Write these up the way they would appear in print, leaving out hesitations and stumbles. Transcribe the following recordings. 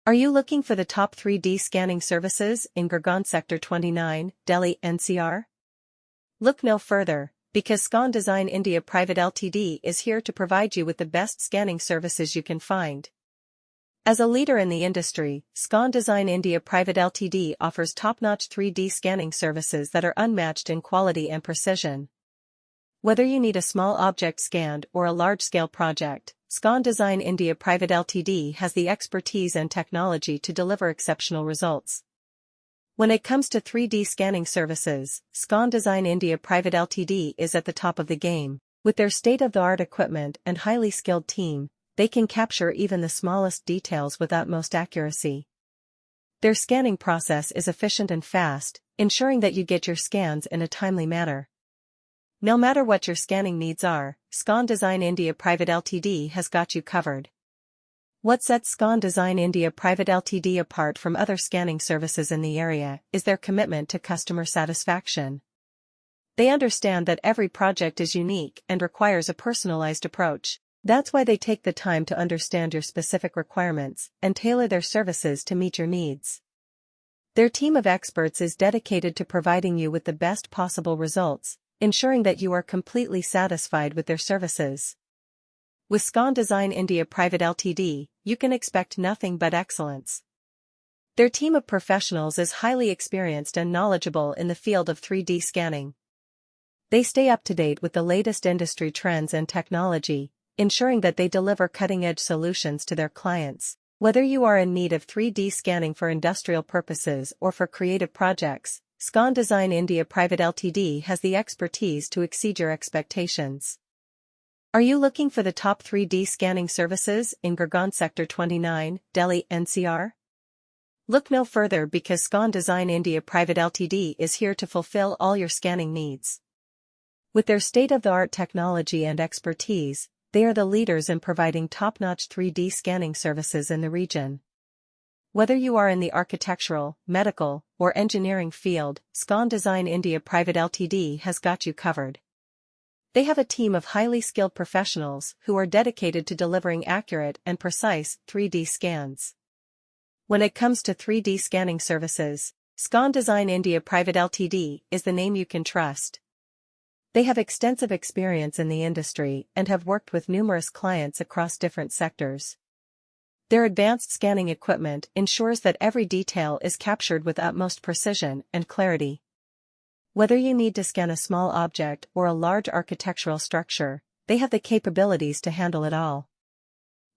Are you looking for the top 3D scanning services in Gurgaon Sector 29, Delhi, NCR? Look no further, because Scon Design India Private Ltd is here to provide you with the best scanning services you can find. As a leader in the industry, Scon Design India Private Ltd offers top-notch 3D scanning services that are unmatched in quality and precision. Whether you need a small object scanned or a large-scale project, Scon Design India Private Ltd has the expertise and technology to deliver exceptional results. When it comes to 3D scanning services, Scon Design India Private Ltd is at the top of the game. With their state-of-the-art equipment and highly skilled team, they can capture even the smallest details with utmost accuracy. Their scanning process is efficient and fast, ensuring that you get your scans in a timely manner. No matter what your scanning needs are, Scon Design India Private Ltd has got you covered. What sets Scon Design India Private Ltd apart from other scanning services in the area is their commitment to customer satisfaction. They understand that every project is unique and requires a personalized approach. That's why they take the time to understand your specific requirements and tailor their services to meet your needs. Their team of experts is dedicated to providing you with the best possible results, ensuring that you are completely satisfied with their services. With Scon Design India Private Ltd, you can expect nothing but excellence. Their team of professionals is highly experienced and knowledgeable in the field of 3D scanning. They stay up to date with the latest industry trends and technology, ensuring that they deliver cutting-edge solutions to their clients. Whether you are in need of 3D scanning for industrial purposes or for creative projects, Scon Design India Private Ltd has the expertise to exceed your expectations. Are you looking for the top 3D scanning services in Gurgaon Sector 29, Delhi, NCR? Look no further because Scon Design India Private Ltd is here to fulfill all your scanning needs. With their state-of-the-art technology and expertise, they are the leaders in providing top-notch 3D scanning services in the region. Whether you are in the architectural, medical, or engineering field, Scon Design India Private Ltd has got you covered. They have a team of highly skilled professionals who are dedicated to delivering accurate and precise 3D scans. When it comes to 3D scanning services, Scon Design India Private Ltd is the name you can trust. They have extensive experience in the industry and have worked with numerous clients across different sectors. Their advanced scanning equipment ensures that every detail is captured with utmost precision and clarity. Whether you need to scan a small object or a large architectural structure, they have the capabilities to handle it all.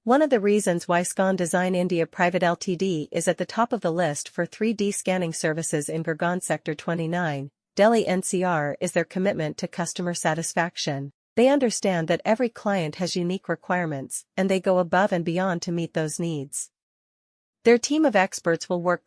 One of the reasons why Scon Design India Private Ltd is at the top of the list for 3D scanning services in Gurgaon Sector 29, Delhi NCR is their commitment to customer satisfaction. They understand that every client has unique requirements, and they go above and beyond to meet those needs. Their team of experts will work